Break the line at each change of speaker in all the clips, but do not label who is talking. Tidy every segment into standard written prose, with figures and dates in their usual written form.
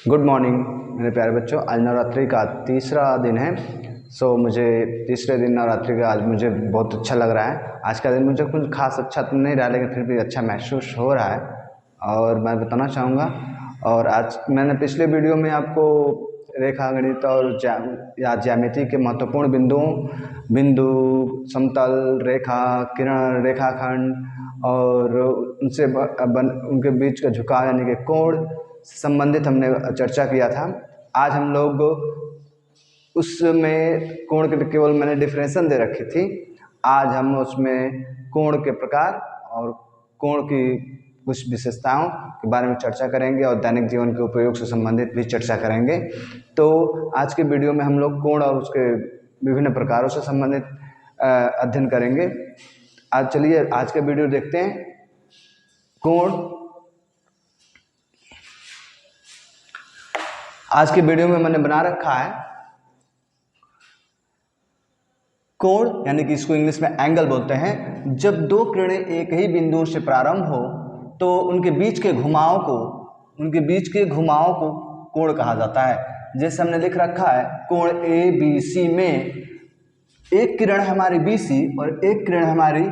Good morning मेरे प्यारे बच्चों। आज नवरात्रि का तीसरा दिन है। मुझे तीसरे दिन नवरात्रि का आज मुझे बहुत अच्छा लग रहा है। आज का दिन मुझे कुछ खास अच्छा तो नहीं रहा, लेकिन फिर भी अच्छा महसूस हो रहा है और मैं बताना चाहूँगा। और आज मैंने पिछले वीडियो में आपको रेखा गणित और ज्यामिति के महत्वपूर्ण बिंदु, समतल रेखा, किरण, रेखाखंड और उनके बीच का झुकाव यानी कि कोण संबंधित हमने चर्चा किया था। आज हम लोग उसमें कोण के केवल मैंने डिफरेंशन दे रखी थी। आज हम उसमें कोण के प्रकार और कोण की कुछ विशेषताओं के बारे में चर्चा करेंगे और दैनिक जीवन के उपयोग से संबंधित भी चर्चा करेंगे। तो आज के वीडियो में हम लोग कोण और उसके विभिन्न प्रकारों से संबंधित अध्ययन करेंगे। आज चलिए आज का वीडियो देखते हैं। कोण आज के वीडियो में मैंने बना रखा है कोण, यानी कि इसको इंग्लिश में एंगल बोलते हैं। जब दो किरणें एक ही बिंदु से प्रारंभ हो तो उनके बीच के घुमावों को कोण कहा जाता है। जैसे हमने लिख रखा है कोण ए बी सी में एक किरण हमारी बी सी और एक किरण हमारी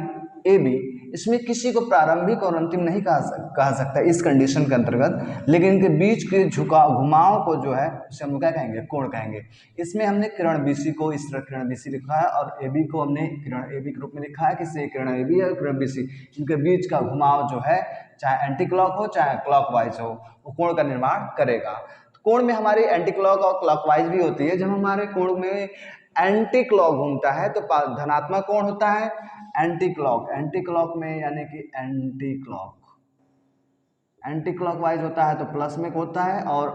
ए बी, इसमें किसी को प्रारंभिक और अंतिम नहीं कहा सकता इस कंडीशन के अंतर्गत, लेकिन इनके बीच के घुमाव को जो है उसे हम क्या कहेंगे, कोण कहेंगे। इसमें हमने किरण बीसी को इस तरह किरण बीसी लिखा है और ए बी को हमने किरण ए बी के रूप में लिखा है। किससे? किरण ए बी और किरण बीसी, इनके बीच का घुमाव जो है चाहे एंटी क्लॉक हो चाहे क्लॉकवाइज हो, वो कोण का निर्माण करेगा। कोण में हमारी एंटी क्लॉक और क्लॉकवाइज भी होती है। जब हमारे कोण में एंटी क्लॉक घूमता है तो धनात्मक कोण होता है। एंटी क्लॉक में यानी कि एंटी क्लॉक वाइज होता है तो प्लस में होता है, और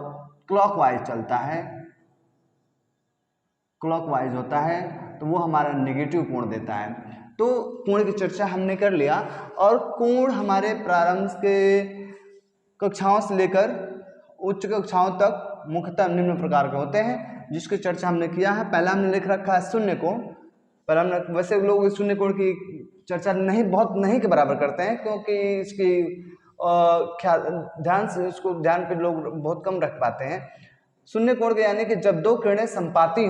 क्लॉकवाइज चलता है, क्लॉकवाइज होता है तो वो हमारा नेगेटिव कोण देता है। तो कोण की चर्चा हमने कर लिया। और कोण हमारे प्रारंभ के कक्षाओं से लेकर उच्च कक्षाओं तक मुख्यतः निम्न प्रकार के होते हैं, जिसकी चर्चा हमने किया है। पहला हमने लिख रखा है शून्य कोण। पर हम वैसे लोग शून्य कोण की चर्चा बहुत नहीं के बराबर करते हैं, क्योंकि इसकी ध्यान पे लोग बहुत कम रख पाते हैं। शून्य कोण के यानी कि जब दो किरणें संपाती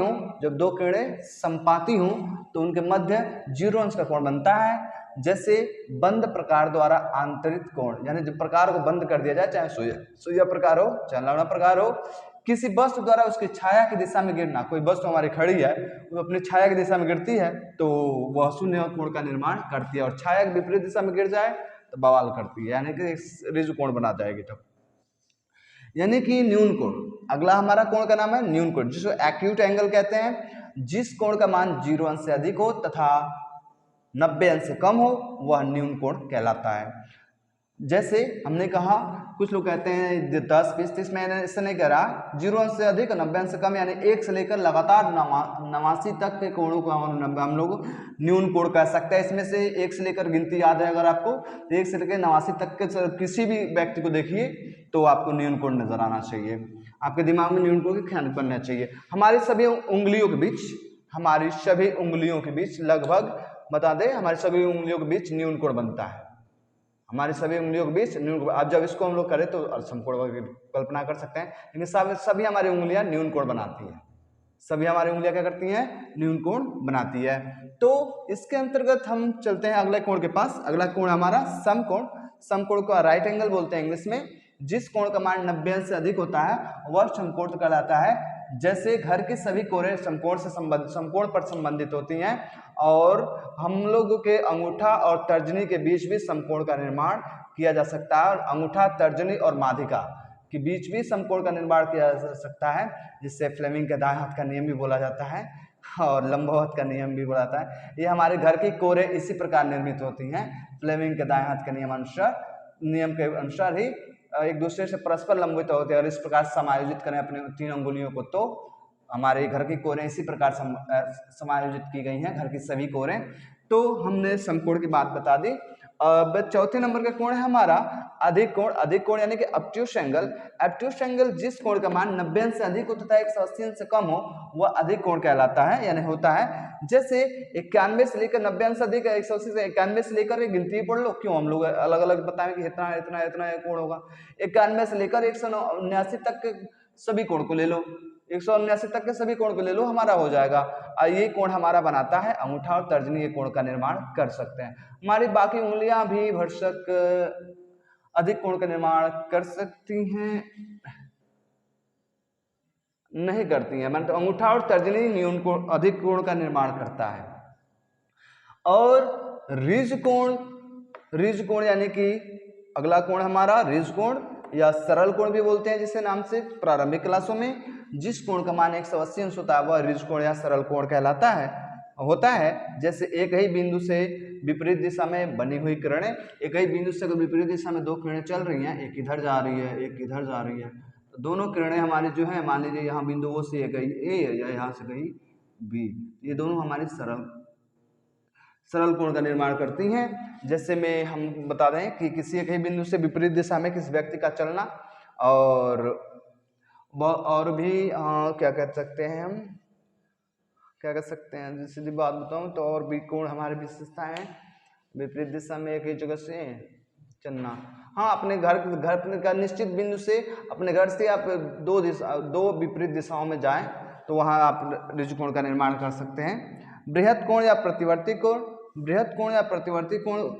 हों तो उनके मध्य 0 अंश का कोण बनता है। जैसे बंद प्रकार द्वारा आंतरिक कोण, यानी जब प्रकार को बंद कर दिया जाए, चाहे सुइया प्रकार हो चाहे लवणा प्रकार हो, किसी वस्तु द्वारा उसकी छाया की दिशा में गिरना। कोई वस्तु हमारी खड़ी है, वो अपनी छाया की दिशा में गिरती है तो वह शून्य कोण का निर्माण करती है, और छाया की विपरीत दिशा में गिर जाए तो बवाल करती है, यानी कि ऋजु कोण बना जाएगी तब, यानी कि न्यून कोण। अगला हमारा कोण का नाम है न्यून कोण, जिसको एक्यूट एंगल कहते हैं। जिस कोण का मान 0 अंश से अधिक हो तथा 90 अंश से कम हो वह न्यून कोण कहलाता है। जैसे हमने कहा, कुछ लोग कहते हैं 10, 20, 30, मैंने इससे नहीं कह रहा। 0 अंश से अधिक 90 अंश से कम, यानी 1 से लेकर लगातार 89 तक के कोणों को हम लोग न्यून कोण कह सकते हैं। इसमें से 1 से लेकर गिनती याद है अगर आपको, तो 1 से लेकर 89 तक के किसी भी व्यक्ति को देखिए तो आपको न्यून कोण नजर आना चाहिए। आपके दिमाग में न्यून कोण की ख्याल बनना चाहिए। हमारी सभी उंगलियों के बीच लगभग बता दें, हमारी सभी उंगलियों के बीच न्यून कोण बनता है। हमारी सभी उंगलियों के बीच न्यून कोण, अब जब इसको हम लोग करें तो समकोण की कल्पना कर सकते हैं, लेकिन सभी हमारी उंगलियां न्यून कोण बनाती हैं। सभी हमारी उंगलियां क्या करती हैं? न्यून कोण बनाती है। तो इसके अंतर्गत हम चलते हैं अगले कोण के पास। अगला कोण हमारा समकोण। समकोण को राइट एंगल बोलते हैं इंग्लिश में। जिस कोण का मान 90 अंश से अधिक होता है वह समकोण कहलाता है। जैसे घर की सभी कोणें समकोण पर संबंधित होती हैं, और हम लोग के अंगूठा और तर्जनी के बीच भी समकोण का निर्माण किया जा सकता है, और अंगूठा, तर्जनी और माध्यिका के बीच भी समकोण का निर्माण किया जा सकता है, जिससे फ्लेमिंग के दाएं हाथ का नियम भी बोला जाता है और लंबवत का नियम भी बोला जाता है। ये हमारे घर की कोरें इसी प्रकार निर्मित होती हैं। फ्लेमिंग के दाएं हाथ के नियम के अनुसार ही एक दूसरे से परस्पर लंबित होते हैं, और इस प्रकार समायोजित करें अपने 3 अंगुलियों को तो हमारे घर की कोरें इसी प्रकार समायोजित की गई हैं, घर की सभी कोरें। तो हमने समकोण की बात बता दी। अब चौथे नंबर का कोण है हमारा अधिक कोण। अधिक कोण यानी कि ऑब्ट्यूस एंगल। ऑब्ट्यूस एंगल जिस कोण का मान 90 अंश से अधिक हो तथा 180 अंश से कम हो वह अधिक कोण कहलाता है, यानी होता है। जैसे 91 से लेकर 90 अंश से अधिक, 180 से 91 से लेकर गिनती पढ़ लो, क्यों हम लोग अलग अलग बताएं कि इतना इतना इतना कोण होगा। 91 से लेकर 179 तक सभी कोण को ले लो, 179 तक के सभी कोण को ले लो, हमारा हो जाएगा। और ये कोण हमारा बनाता है अंगूठा और तर्जनी, ये कोण का निर्माण कर सकते हैं। हमारी बाकी उंगलियां भी भरसक अधिक कोण का निर्माण कर सकती हैं, नहीं करती हैं, मतलब अंगूठा और तर्जनी न्यून कोण अधिक कोण का निर्माण करता है। और रिज कोण यानी कि अगला कोण हमारा रिज कोण या सरल कोण भी बोलते हैं जिसे नाम से प्रारंभिक क्लासों में, जिस कोण का मान 180 अंश होता है वह रिज कोण या सरल कोण कहलाता है होता है। जैसे एक ही बिंदु से विपरीत दिशा में बनी हुई किरणें, एक ही बिंदु से अगर विपरीत दिशा में दो किरणें चल रही हैं, एक इधर जा रही है एक इधर जा रही है, तो दोनों किरणें हमारी जो है, मान लीजिए यहाँ बिंदु ओ से गई ए या यहाँ से गई बी, ये दोनों हमारी सरल कोण का निर्माण करती हैं। जैसे में हम बता दें कि किसी एक ही बिंदु से विपरीत दिशा में किसी व्यक्ति का चलना, और भी क्या कह सकते हैं, हम क्या कह सकते हैं, सीधी बात बताऊं तो और भी कोण हमारी विशेषताएं हैं। विपरीत दिशा में एक ही जगह से चलना, हाँ अपने घर का निश्चित बिंदु से अपने घर से आप दो विपरीत दिशाओं में जाएं तो वहां आप रिज कोण का निर्माण कर सकते हैं। बृहत कोण या प्रतिवर्ती कोण,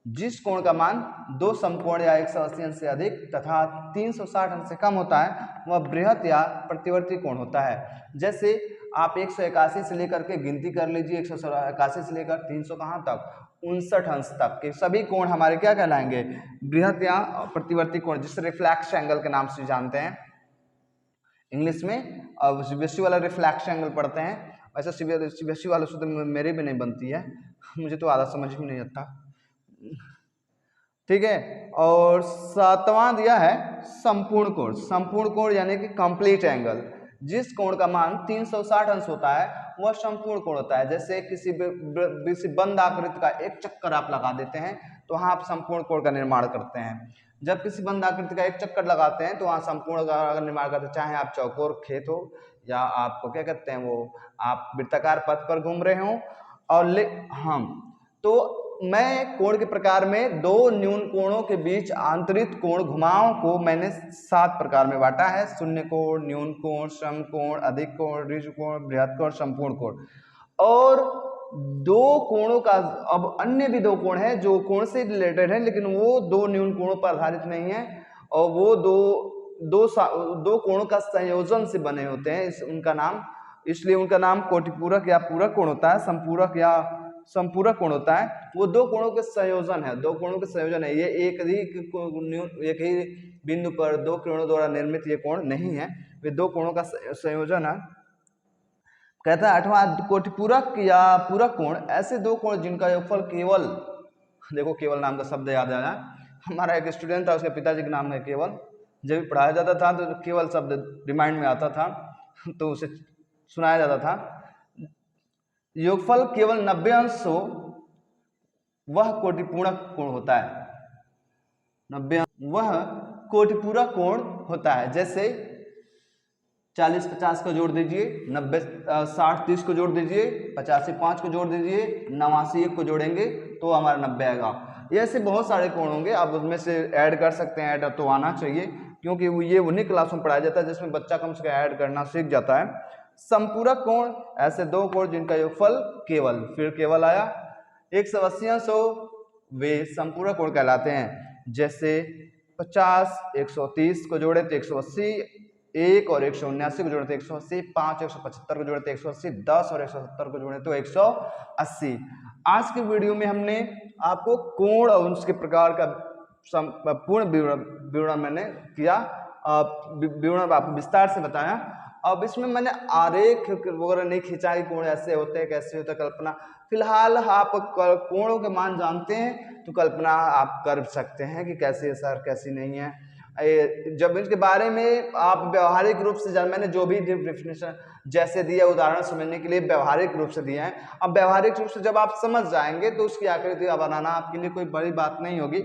जिस कोण का मान दो समकोण या 180 अंश से अधिक तथा 360 अंश से कम होता है वह बृहत या प्रतिवर्ती कोण होता है। जैसे आप 181 से लेकर के गिनती कर लीजिए, 181 से लेकर 300 कहाँ तक, 59 अंश तक के सभी कोण हमारे क्या कहलाएंगे, बृहत या प्रतिवर्ती कोण, जिसे रिफ्लेक्स एंगल के नाम से जानते हैं इंग्लिश में। अब सीबीएसई वाला रिफ्लेक्स एंगल पढ़ते हैं, वैसे सीबीएसई वालों से तो मेरी भी नहीं बनती है, मुझे तो आधा समझ भी नहीं आता, ठीक है। और सातवां दिया है संपूर्ण कोण यानी कि कंप्लीट एंगल, जिस कोण का मान 360 अंश होता है वह संपूर्ण कोण होता है। जैसे किसी बंद आकृति का एक चक्कर आप लगा देते हैं तो वहां आप संपूर्ण कोण का निर्माण करते हैं। जब किसी बंद आकृति का एक चक्कर लगाते हैं तो वहां संपूर्ण का निर्माण करते हैं, चाहे आप चौकोर खेत हो या आपको क्या कहते हैं वो आप वृत्ताकार पथ पर घूम रहे हो। और तो मैं कोण के प्रकार में दो न्यून कोणों के बीच आंतरिक कोण घुमाव को मैंने 7 प्रकार में बांटा है, शून्य कोण, न्यून कोण, सम कोण, अधिक कोण, रिज कोण, बृहत कोण, संपूर्ण कोण। और दो कोणों का, अब अन्य भी दो कोण हैं जो कोण से रिलेटेड है लेकिन वो दो न्यून कोणों पर आधारित नहीं है, और वो दो कोणों का संयोजन से बने होते हैं, इसलिए उनका नाम कोटिपूरक या पूरक कोण होता है, संपूरक या संपूरक कोण होता है। वो दो कोणों के संयोजन है, ये एक ही बिंदु पर दो किरणों द्वारा निर्मित ये कोण नहीं है, वे दो कोणों का संयोजन है। कहता है 8वां कोटिपूरक या पूरक कोण, ऐसे दो कोण जिनका योगफल केवल, देखो केवल नाम का शब्द याद आया, हमारा एक स्टूडेंट था उसके पिताजी का नाम है केवल, जब भी पढ़ाया जाता था तो केवल शब्द रिमाइंड में आता था तो उसे सुनाया जाता था। योगफल केवल 90 अंश हो वह कोटिपूरक कोण होता है, 90 वह कोटिपूरक कोण होता है। जैसे 40-50 को जोड़ दीजिए, 60-30 को जोड़ दीजिए, 85 को जोड़ दीजिए, 89 1 को जोड़ेंगे तो हमारा 90 आएगा। ये ऐसे बहुत सारे कोण होंगे, आप उसमें से ऐड कर सकते हैं, ऐड तो आना चाहिए क्योंकि ये उन्हीं क्लास में पढ़ाया जाता है जिसमें बच्चा कम से कम ऐड करना सीख जाता है। संपूरक कोण, ऐसे दो कोण जिनका योगफल केवल, फिर केवल आया 180 अंश हो वे संपूरक कोण कहलाते हैं। जैसे 50 130 को जोड़े तो 180, 1 और 179 को जोड़े तो 180, 5 175 को जोड़े तो 180, 10 और 170 को जोड़े तो 180। आज के वीडियो में हमने आपको कोण और उसके प्रकार का पूर्ण विवरण मैंने किया, विवरण आपको विस्तार से बताया। अब इसमें मैंने आरेख वगैरह नहीं खींचा कि कोण ऐसे होते हैं कैसे होता है, कल्पना फिलहाल आप कोणों के मान जानते हैं तो कल्पना आप कर सकते हैं कि कैसे है सर कैसी नहीं है। जब इसके बारे में आप व्यवहारिक रूप से मैंने जो भी डेफिनेशन जैसे दिया उदाहरण समझने के लिए व्यवहारिक रूप से दिया है, अब व्यवहारिक रूप से जब आप समझ जाएंगे तो उसकी आकृति बनाना आपके लिए कोई बड़ी बात नहीं होगी।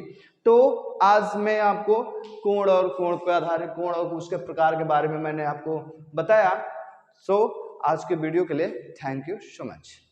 तो आज मैं आपको कोण और कोण पर आधारित कोण और उसके प्रकार के बारे में मैंने आपको बताया। सो आज के वीडियो के लिए थैंक यू सो मच।